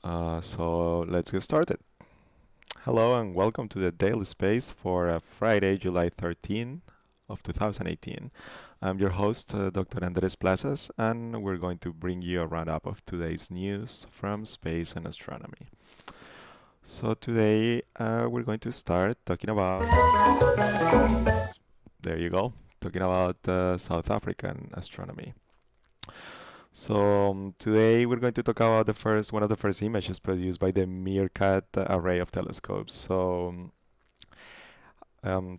So let's get started. Hello and welcome to the Daily Space for Friday, July 13 of 2018. I'm your host, Dr. Andres Plazas, and we're going to bring you a roundup of today's news from space and astronomy. So today we're going to start talking about, there you go, talking about South African astronomy. So today we're going to talk about one of the first images produced by the Meerkat array of telescopes.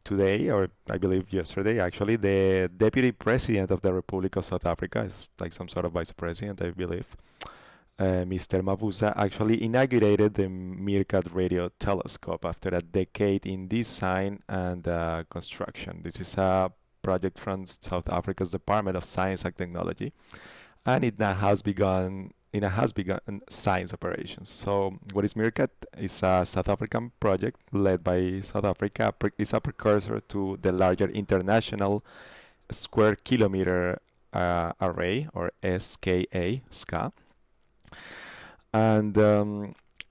Today, or I believe yesterday, actually, the Deputy President of the Republic of South Africa, is like some sort of Vice President, I believe, Mr. Mabuza, actually inaugurated the Meerkat radio telescope after a decade in design and construction. This is a project from South Africa's Department of Science and Technology, and it has begun science operations. So what is Meerkat? It's a South African project led by South Africa. It's a precursor to the larger International Square Kilometer Array, or SKA, and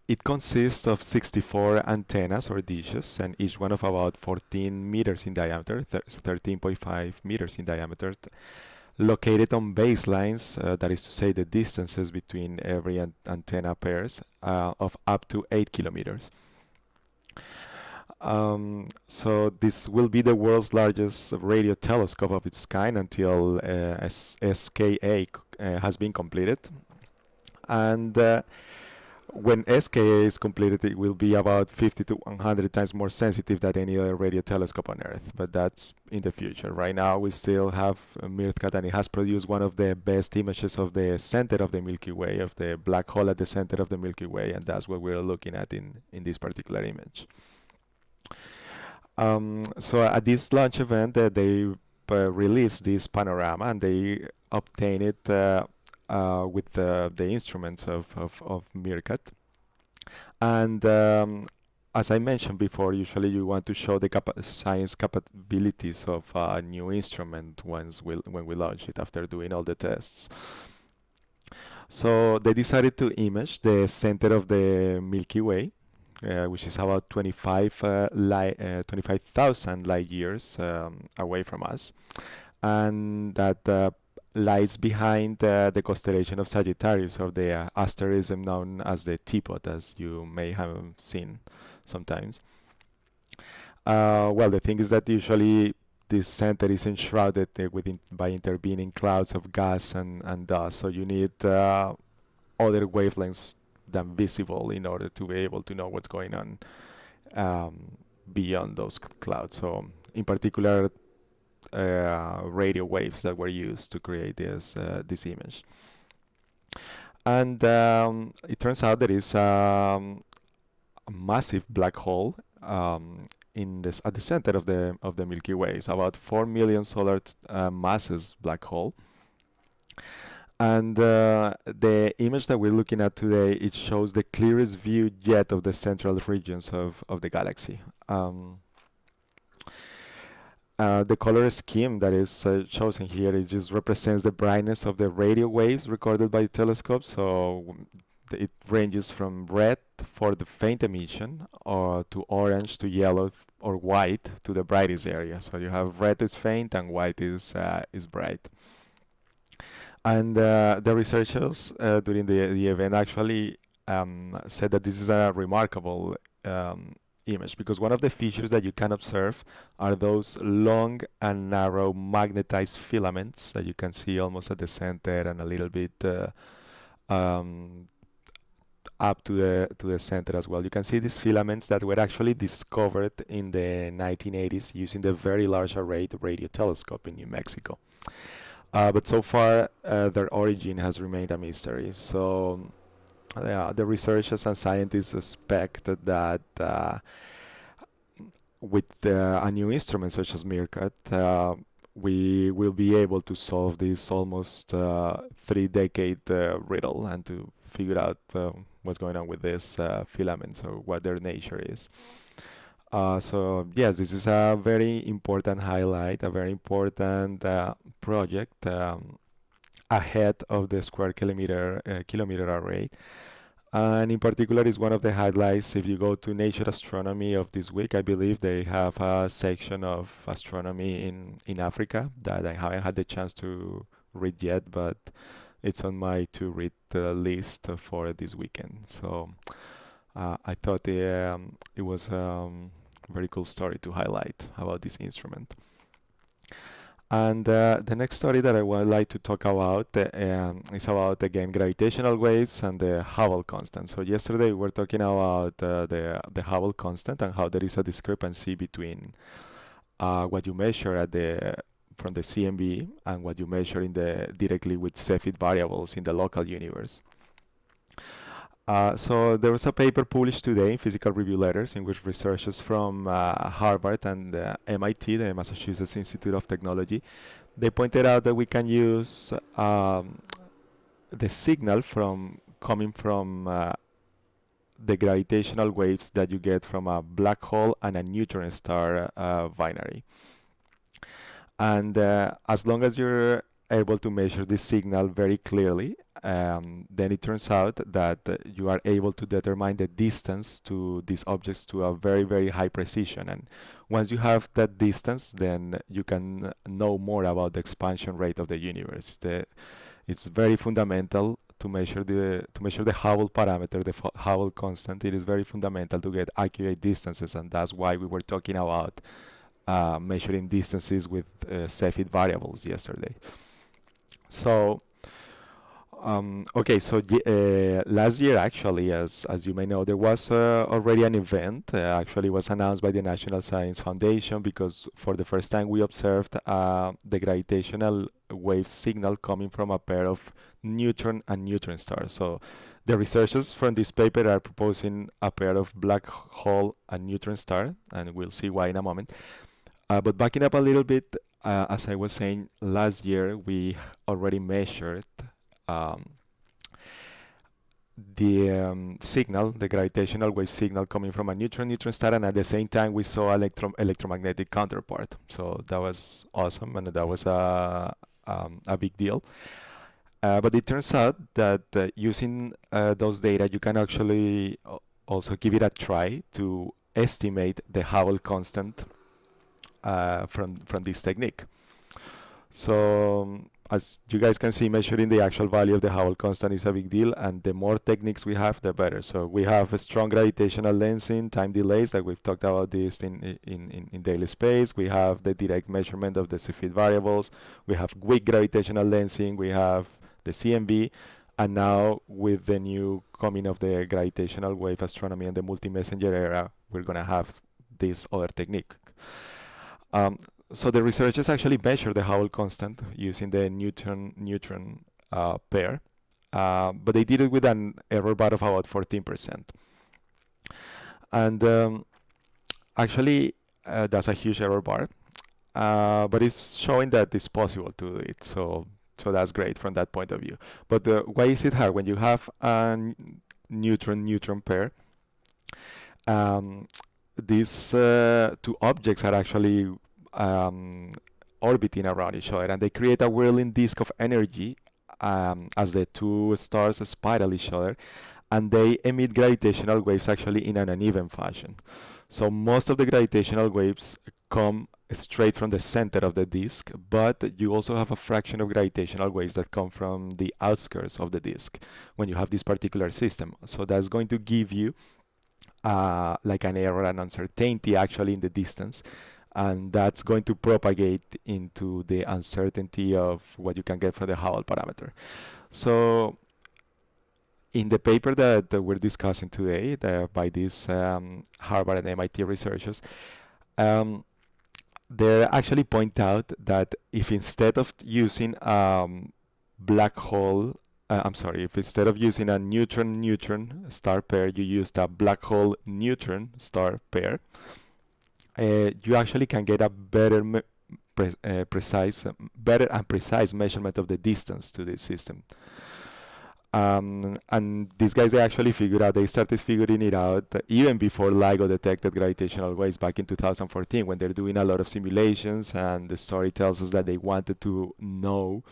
it consists of 64 antennas or dishes, and each one of about 14 meters in diameter, 13.5 meters in diameter, located on baselines, that is to say the distances between every antenna pairs, of up to 8 kilometers. So this will be the world's largest radio telescope of its kind until SKA has been completed. And when SKA is completed, it will be about 50 to 100 times more sensitive than any other radio telescope on Earth. But that's in the future. Right now, we still have Meerkat, and it has produced one of the best images of the center of the Milky Way, of the black hole at the center of the Milky Way, and that's what we're looking at in this particular image. So at this launch event, they released this panorama, and they obtained it with the instruments of Meerkat. And as I mentioned before, usually you want to show the science capabilities of a new instrument when we launch it after doing all the tests. So they decided to image the center of the Milky Way, which is about 25,000 light years away from us, and that lies behind the constellation of Sagittarius, or the asterism known as the teapot, as you may have seen sometimes. Well, the thing is that usually this center is enshrouded by intervening clouds of gas and dust, so you need other wavelengths than visible in order to be able to know what's going on beyond those clouds. So in particular, radio waves that were used to create this image. And it turns out there is a massive black hole at the center of the Milky Way. It's about 4 million solar masses black hole. And the image that we're looking at today, it shows the clearest view yet of the central regions of the galaxy. The color scheme that is chosen here, it just represents the brightness of the radio waves recorded by the telescope. So it ranges from red for the faint emission, or to orange, to yellow, or white to the brightest area. So you have red is faint and white is bright. And the researchers during the event actually said that this is a remarkable image, because one of the features that you can observe are those long and narrow magnetized filaments that you can see almost at the center and a little bit up to the center as well. You can see these filaments that were actually discovered in the 1980s using the Very Large Array radio telescope in New Mexico. But so far, their origin has remained a mystery. So the researchers and scientists expect that with a new instrument such as Meerkat, we will be able to solve this almost 3-decade riddle, and to figure out what's going on with these filaments, or what their nature is. So yes, this is a very important highlight, a very important project ahead of the Square Kilometer Array. And in particular is one of the highlights. If you go to Nature Astronomy of this week, I believe they have a section of astronomy in Africa that I haven't had the chance to read yet, but it's on my to read list for this weekend. So I thought it was a very cool story to highlight about this instrument. And the next story that I would like to talk about is about again gravitational waves and the Hubble constant. So yesterday we were talking about the Hubble constant and how there is a discrepancy between what you measure at the from the CMB and what you measure in the directly with Cepheid variables in the local universe. So there was a paper published today in Physical Review Letters in which researchers from Harvard and MIT, the Massachusetts Institute of Technology, they pointed out that we can use the signal from coming from the gravitational waves that you get from a black hole and a neutron star binary. And as long as you're able to measure this signal very clearly, then it turns out that you are able to determine the distance to these objects to a very, very high precision. And once you have that distance, then you can know more about the expansion rate of the universe. It's very fundamental to measure the Hubble parameter, the Hubble constant. It is very fundamental to get accurate distances, and that's why we were talking about measuring distances with Cepheid variables yesterday. So, okay, so last year actually, as you may know, there was already an event. Actually, was announced by the National Science Foundation because for the first time we observed the gravitational wave signal coming from a pair of neutron and neutron stars. So the researchers from this paper are proposing a pair of black hole and neutron star, and we'll see why in a moment. But backing up a little bit, as I was saying, last year we already measured the signal, the gravitational wave signal coming from a neutron star, and at the same time we saw electromagnetic counterpart. So that was awesome, and that was a big deal. But it turns out that using those data, you can actually also give it a try to estimate the Hubble constant from this technique. So as you guys can see, measuring the actual value of the Hubble constant is a big deal, and the more techniques we have, the better. So we have a strong gravitational lensing, time delays, like we've talked about this in daily space. We have the direct measurement of the Cepheid variables. We have weak gravitational lensing. We have the CMB. And now with the new coming of the gravitational wave astronomy and the multi-messenger era, we're going to have this other technique. So the researchers actually measured the Hubble constant using the neutron pair, but they did it with an error bar of about 14%. And actually, that's a huge error bar, but it's showing that it's possible to do it. So that's great from that point of view. But why is it hard when you have a neutron pair? These two objects are actually orbiting around each other, and they create a whirling disk of energy as the two stars spiral each other, and they emit gravitational waves actually in an uneven fashion. So most of the gravitational waves come straight from the center of the disk, but you also have a fraction of gravitational waves that come from the outskirts of the disk when you have this particular system. So that's going to give you like an error and uncertainty actually in the distance, and that's going to propagate into the uncertainty of what you can get from the Hubble parameter. So in the paper that we're discussing today by these Harvard and MIT researchers, they actually point out that if instead of using black hole, if instead of using a neutron star pair, you used a black hole neutron star pair, you actually can get a better and precise measurement of the distance to the system. And these guys, they started figuring it out even before LIGO detected gravitational waves back in 2014, when they're doing a lot of simulations, and the story tells us that they wanted to know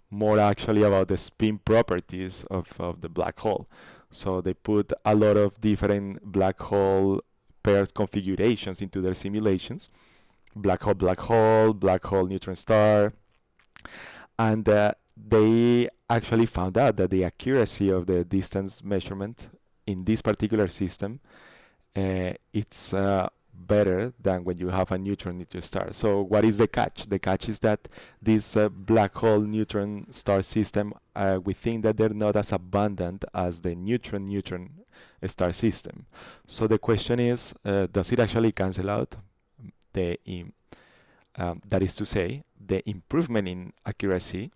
more actually about the spin properties of the black hole. So they put a lot of different black hole pairs configurations into their simulations. Black hole, black hole neutron star, and they actually found out that the accuracy of the distance measurement in this particular system, it's better than when you have a neutron star. So what is the catch? The catch is that this black hole neutron star system, we think that they're not as abundant as the neutron star system. So the question is, does it actually cancel out the that is to say, the improvement in accuracy,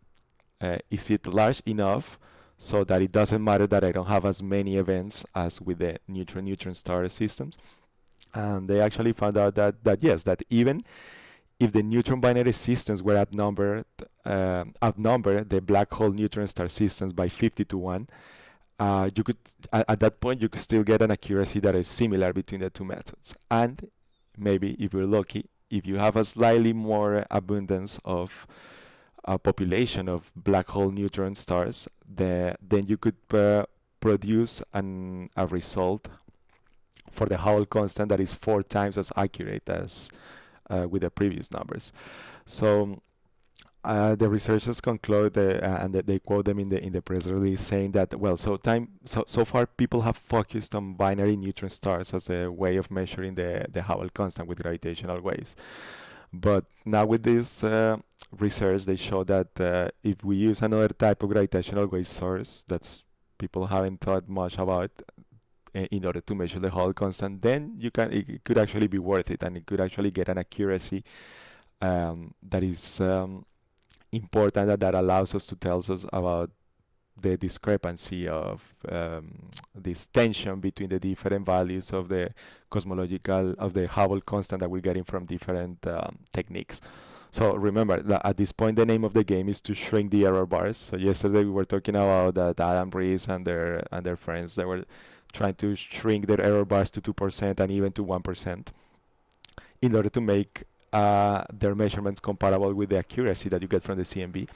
is it large enough so that it doesn't matter that I don't have as many events as with the neutron star systems? And they actually found out that yes, that even if the neutron binary systems were outnumbered the black hole neutron star systems by 50 to 1, you could at that point you could still get an accuracy that is similar between the two methods. And maybe if you're lucky, if you have a slightly more abundance of a population of black hole neutron stars, then you could produce a result for the Hubble constant that is 4 times as accurate as with the previous numbers. So the researchers conclude, and they quote them in the press release, saying that so far people have focused on binary neutron stars as a way of measuring the Hubble constant with gravitational waves. But now with this research, they show that if we use another type of gravitational wave source that's people haven't thought much about in order to measure the Hubble constant, then it could actually be worth it, and it could actually get an accuracy that is important, that allows us to tell us about the discrepancy of this tension between the different values of the Hubble constant that we're getting from different techniques. So remember that at this point the name of the game is to shrink the error bars. So yesterday we were talking about that Adam Rees and their friends, they were trying to shrink their error bars to 2% and even to 1% in order to make their measurements comparable with the accuracy that you get from the CMB.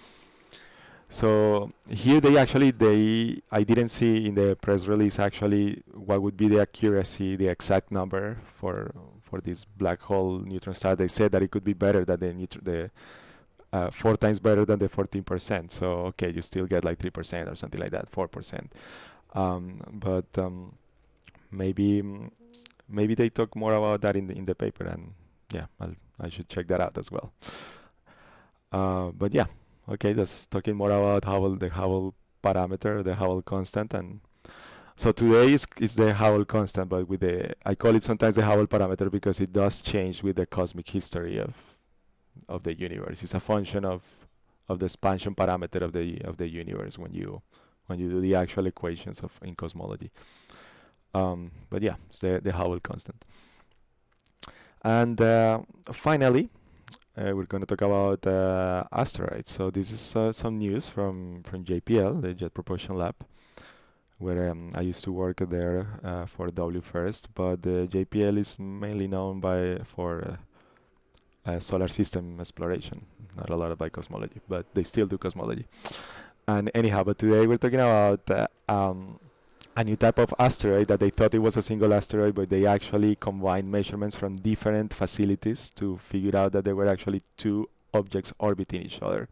So here I didn't see in the press release actually what would be the accuracy, the exact number for this black hole neutron star. They said that it could be better than the 4 times better than the 14%. So okay, you still get like 3% or something like that, 4%. But maybe they talk more about that in the paper, and yeah, I should check that out as well. But yeah, okay, that's talking more about the Hubble parameter, the Hubble constant, and so today is the Hubble constant, but I call it sometimes the Hubble parameter because it does change with the cosmic history of the universe. It's a function of the expansion parameter of the universe when you do the actual equations in cosmology. But yeah, it's the Hubble constant. And finally, we're going to talk about asteroids. So this is some news from JPL, the Jet Propulsion Lab, where I used to work there for WFIRST, but JPL is mainly known for solar system exploration, not a lot by cosmology, but they still do cosmology. And anyhow, but today we're talking about a new type of asteroid that they thought it was a single asteroid, but they actually combined measurements from different facilities to figure out that there were actually 2 objects orbiting each other.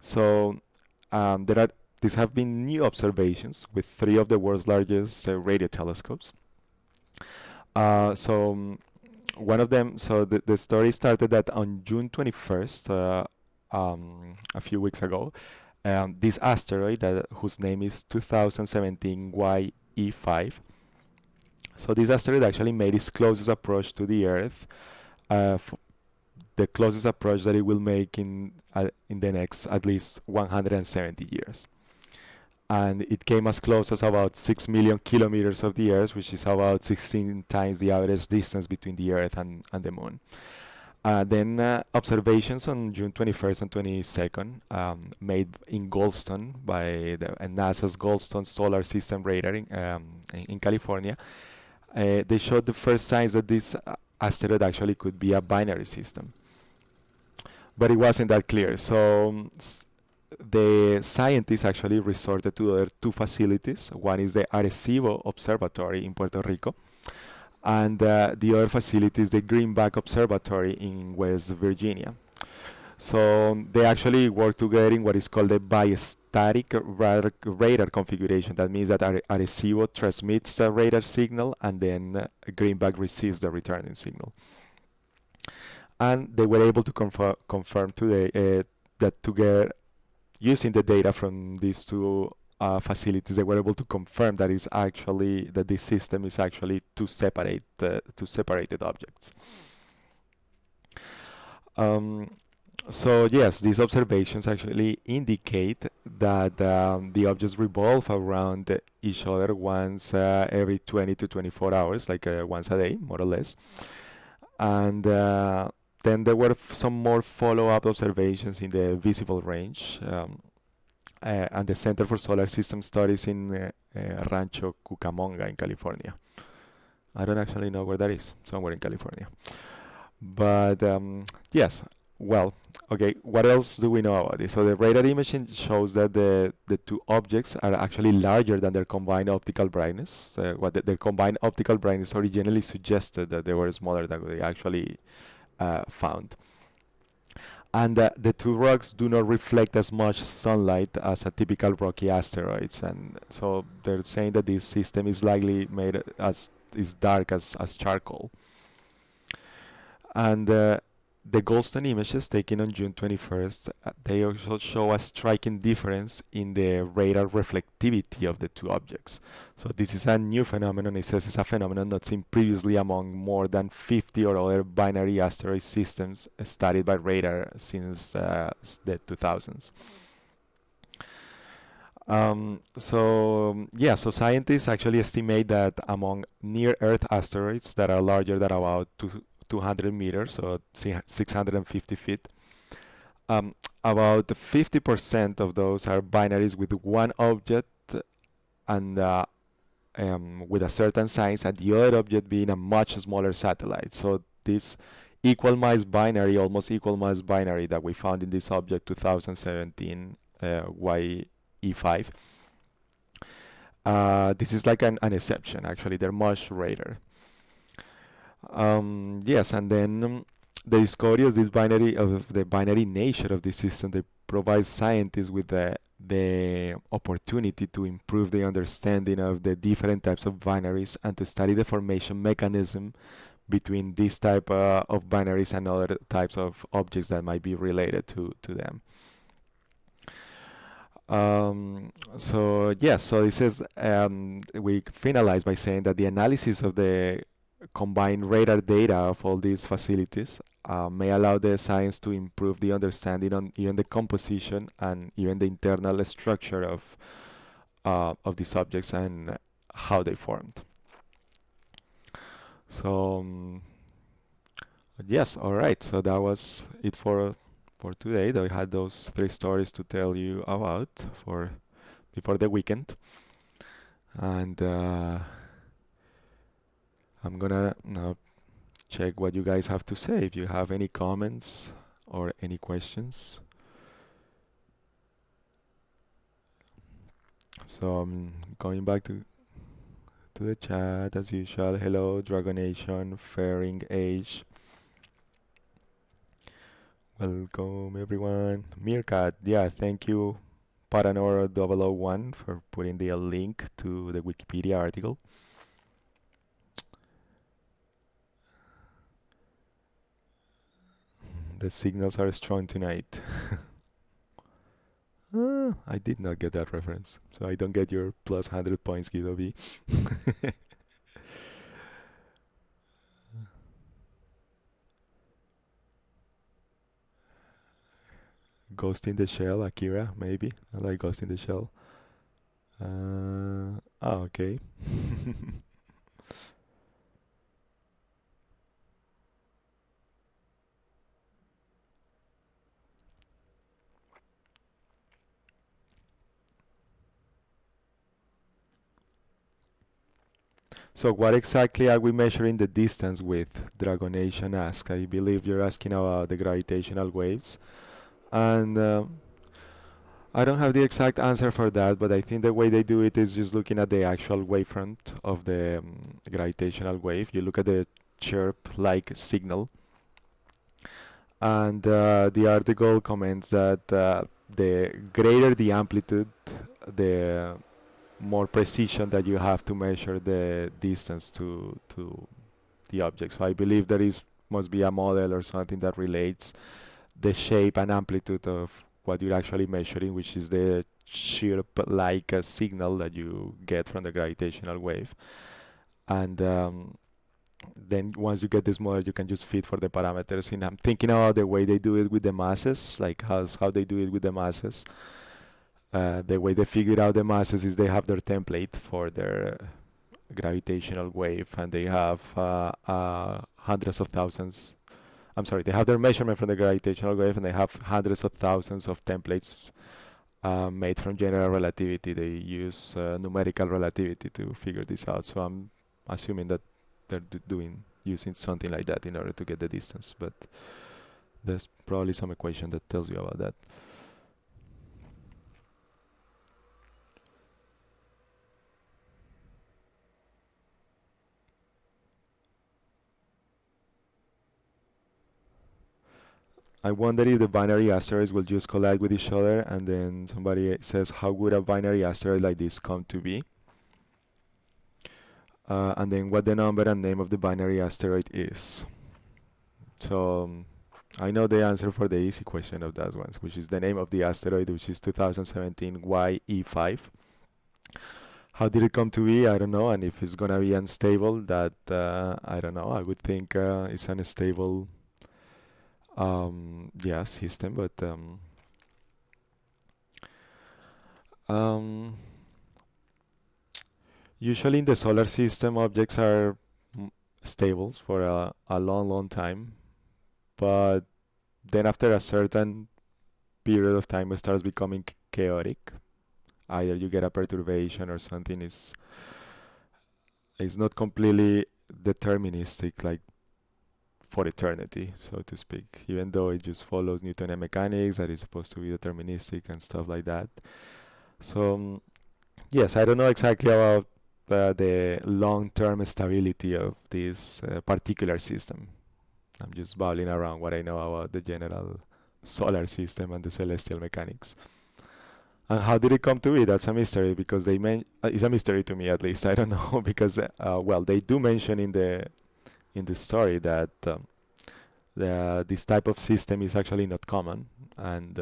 So these have been new observations with 3 of the world's largest radio telescopes. One of them, so the story started that on June 21st, a few weeks ago, this asteroid whose name is 2017 YE5. So this asteroid actually made its closest approach to the Earth, the closest approach that it will make in the next at least 170 years. And it came as close as about 6 million kilometers of the Earth, which is about 16 times the average distance between the Earth and the Moon. Then observations on June 21st and 22nd made in Goldstone by NASA's Goldstone Solar System Radar in California. They showed the first signs that this asteroid actually could be a binary system. But it wasn't that clear. So the scientists actually resorted to other two facilities. One is the Arecibo Observatory in Puerto Rico, and the other facility is the Greenback Observatory in West Virginia. So they actually work together in what is called a bistatic radar configuration. That means that Arecibo transmits the radar signal, and then Greenback receives the returning signal. And they were able to confirm today that together, using the data from these two facilities, they were able to confirm that is actually that this system is actually two separated objects. Um, so yes, these observations actually indicate that the objects revolve around each other once every 20 to 24 hours, like once a day, more or less. And then there were some more follow-up observations in the visible range. And the Center for Solar System Studies in Rancho Cucamonga in California. I don't actually know where that is, somewhere in California. But yes, well, okay, what else do we know about this? So the radar imaging shows that the two objects are actually larger than their combined optical brightness. The combined optical brightness originally suggested that they were smaller than they actually found. And the two rocks do not reflect as much sunlight as a typical rocky asteroids, and so they're saying that this system is likely made as is dark as charcoal. And the Goldstone images taken on June 21st, they also show a striking difference in the radar reflectivity of the two objects. So this is a new phenomenon. It says it's a phenomenon not seen previously among more than 50 or other binary asteroid systems studied by radar since the 2000s. So scientists actually estimate that among near-Earth asteroids that are larger than about 200 meters, so 650 feet, about 50% of those are binaries with one object and with a certain size, and the other object being a much smaller satellite. So this almost equal mass binary that we found in this object 2017 YE5. This is like an exception. Actually, they're much rarer. Yes, and then the discovery of the binary nature of this system, they provide scientists with the opportunity to improve the understanding of the different types of binaries and to study the formation mechanism between this type of binaries and other types of objects that might be related to them. So yes, so this is we finalize by saying that the analysis of the combined radar data of all these facilities may allow the science to improve the understanding on even the composition and even the internal structure of these objects and how they formed. So yes, all right. So that was it for today. I had those three stories to tell you about for before the weekend, and I'm gonna now check what you guys have to say. If you have any comments or any questions. So I'm going back to the chat as usual. Hello, Dragonation, Fairing Age. Welcome everyone. Meerkat, yeah, thank you Paranor 001 for putting the link to the Wikipedia article. The signals are strong tonight. I did not get that reference, so I don't get your plus 100 points, Guido B. Ghost in the Shell, Akira, maybe. I like Ghost in the Shell. Okay. So what exactly are we measuring the distance with? Dragonation asks. I believe you're asking about the gravitational waves. And I don't have the exact answer for that, but I think the way they do it is just looking at the actual wavefront of the gravitational wave. You look at the chirp-like signal, and the article comments that the greater the amplitude, the more precision that you have to measure the distance to the object. So I believe there is must be a model or something that relates the shape and amplitude of what you're actually measuring, which is the chirp-like signal that you get from the gravitational wave. And then once you get this model, you can just fit for the parameters. And I'm thinking about the way they do it with the masses, like how they do it with the masses. The way they figure out the masses is they have their template for their gravitational wave, and they have hundreds of thousands. I'm sorry, they have their measurement from the gravitational wave, and they have hundreds of thousands of templates made from general relativity. They use numerical relativity to figure this out. So I'm assuming that they're doing using something like that in order to get the distance. But there's probably some equation that tells you about that. I wonder if the binary asteroids will just collide with each other, and then somebody says, how would a binary asteroid like this come to be? And then what the number and name of the binary asteroid is. So I know the answer for the easy question of that one, which is the name of the asteroid, which is 2017 YE5. How did it come to be? I don't know. And if it's gonna be unstable, that I don't know. I would think it's unstable, yeah, system, but um, usually in the solar system, objects are stable for a long, long time, but then after a certain period of time, it starts becoming chaotic. Either you get a perturbation or something is not completely deterministic, like for eternity, so to speak, even though it just follows Newtonian mechanics that is supposed to be deterministic and stuff like that. So, yes, I don't know exactly about the long-term stability of this particular system. I'm just babbling around what I know about the general solar system and the celestial mechanics. And how did it come to be? That's a mystery because it's a mystery to me at least. I don't know because well, they do mention in the story that this type of system is actually not common, and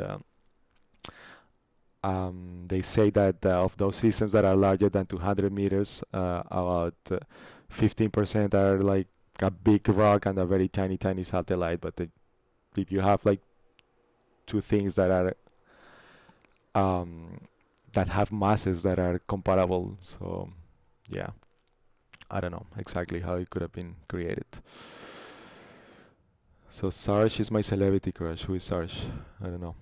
they say that of those systems that are larger than 200 meters, about 15% are like a big rock and a very tiny, tiny satellite. But if you have like two things that are um, that have masses that are comparable, so yeah, I don't know exactly how it could have been created. So Sarge is my celebrity crush. Who is Sarge? I don't know.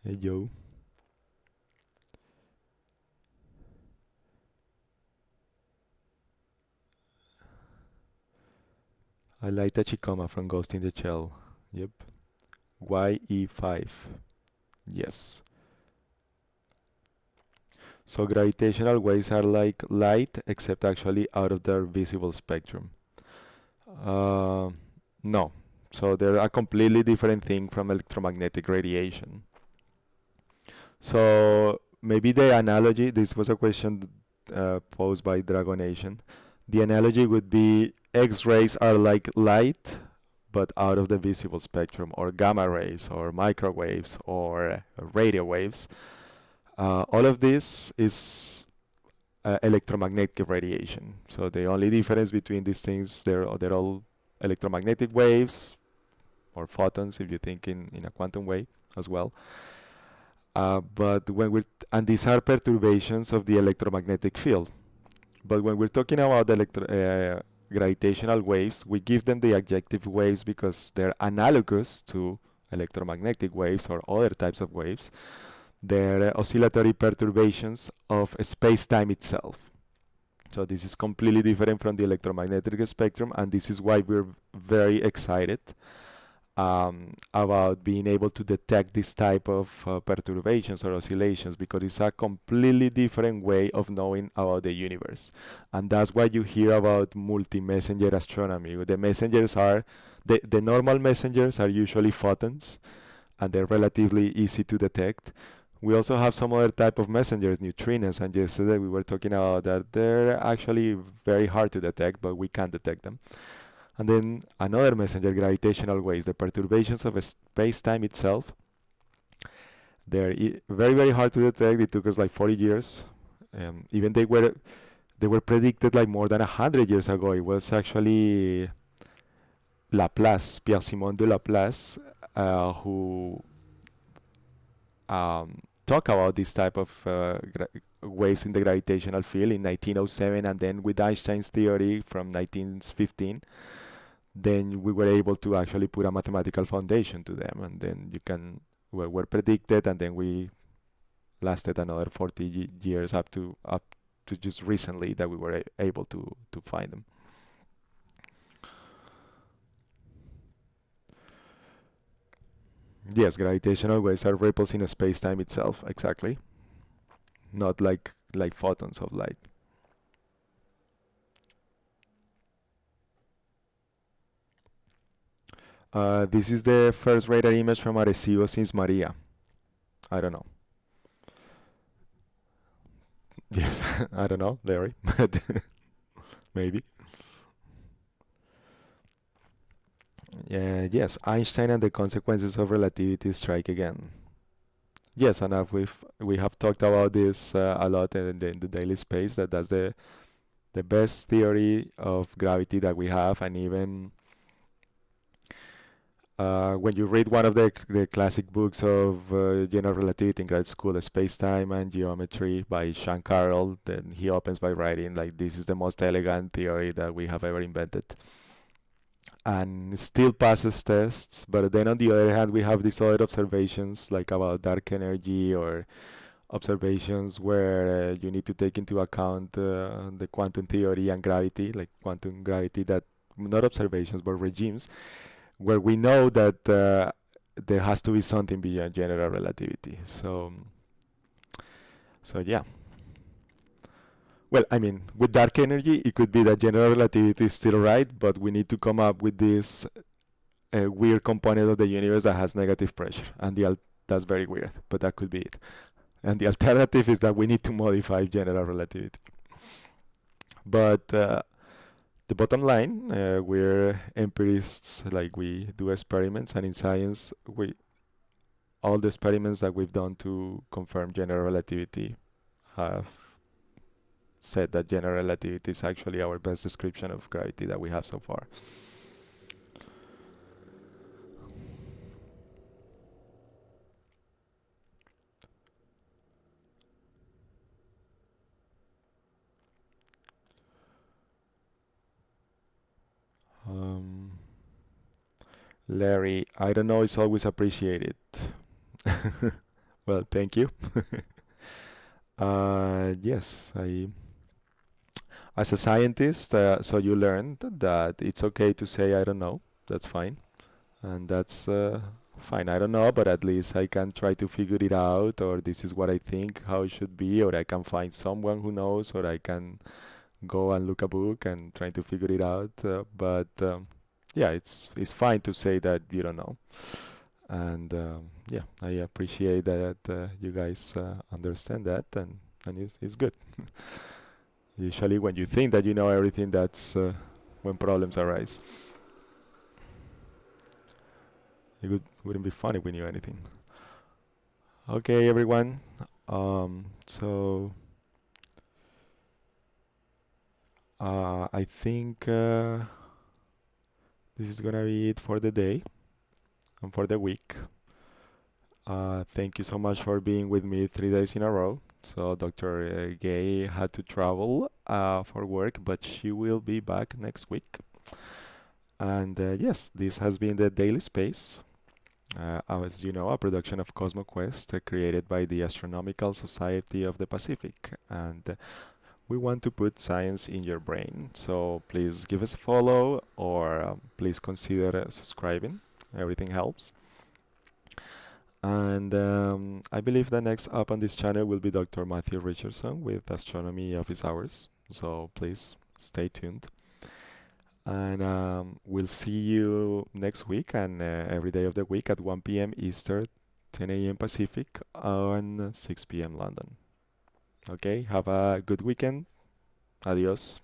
Hey yo. I like Tachikoma from Ghost in the Shell. Yep. YE5. Yes. So gravitational waves are like light, except actually out of their visible spectrum. Uh, no. So they're a completely different thing from electromagnetic radiation. So maybe the analogy, this was a question posed by Dragonation. The analogy would be X-rays are like light, but out of the visible spectrum, or gamma rays, or microwaves, or radio waves. All of this is electromagnetic radiation. So the only difference between these things, they're all electromagnetic waves, or photons, if you think in a quantum way as well. But when we're and these are perturbations of the electromagnetic field. But when we're talking about gravitational waves, we give them the adjective waves because they're analogous to electromagnetic waves or other types of waves. They're oscillatory perturbations of space-time itself. So this is completely different from the electromagnetic spectrum, and this is why we're very excited about being able to detect this type of perturbations or oscillations, because it's a completely different way of knowing about the universe. And that's why you hear about multi-messenger astronomy. The messengers are, the normal messengers are usually photons, and they're relatively easy to detect. We also have some other type of messengers, neutrinos, and yesterday we were talking about that they're actually very hard to detect, but we can detect them. And then another messenger, gravitational waves, the perturbations of space-time itself. They're very, very hard to detect. It took us like 40 years. Even they were predicted like more than 100 years ago. It was actually Laplace, Pierre-Simon de Laplace, who talk about this type of waves in the gravitational field in 1907, and then with Einstein's theory from 1915, then we were able to actually put a mathematical foundation to them, and then you can were predicted, and then we lasted another 40 years up to just recently that we were able to find them. Yes, gravitational waves are ripples in space-time itself, exactly. Not like photons of light. This is the first radar image from Arecibo since Maria. I don't know. Yes, I don't know, Larry, but maybe. Yes, Einstein and the consequences of relativity strike again. Yes, and we have talked about this a lot in the daily space. That's the best theory of gravity that we have, and even when you read one of the classic books of general relativity in grad school, Space-Time and Geometry by Sean Carroll, then he opens by writing like this is the most elegant theory that we have ever invented, and still passes tests. But then on the other hand, we have these other observations like about dark energy, or observations where you need to take into account the quantum theory and gravity, like quantum gravity, that not observations but regimes, where we know that there has to be something beyond general relativity. So yeah. Well, I mean, with dark energy, it could be that general relativity is still right, but we need to come up with this weird component of the universe that has negative pressure, and that's very weird, but that could be it. And the alternative is that we need to modify general relativity. But the bottom line, we're empirists, like we do experiments, and in science, we all the experiments that we've done to confirm general relativity have said that general relativity is actually our best description of gravity that we have so far. Um, Larry, I don't know, it's always appreciated. Well, thank you. Yes, as a scientist, so you learned that it's okay to say I don't know. That's fine, and that's fine. I don't know, but at least I can try to figure it out, or this is what I think how it should be, or I can find someone who knows, or I can go and look a book and try to figure it out. But yeah, it's fine to say that you don't know, and yeah, I appreciate that you guys understand that, and it's good. Usually, when you think that you know everything, that's when problems arise. Wouldn't be fun if we knew anything. Okay, everyone. So I think this is gonna be it for the day and for the week. Thank you so much for being with me 3 days in a row. So Dr. Gay had to travel for work, but she will be back next week. And yes, this has been the Daily Space. As you know, a production of CosmoQuest, created by the Astronomical Society of the Pacific. And we want to put science in your brain. So please give us a follow, or please consider subscribing. Everything helps. And I believe the next up on this channel will be Dr. Matthew Richardson with Astronomy Office Hours. So please stay tuned. And we'll see you next week and every day of the week at 1 p.m. Eastern, 10 a.m. Pacific, and 6 p.m. London. Okay, have a good weekend. Adios.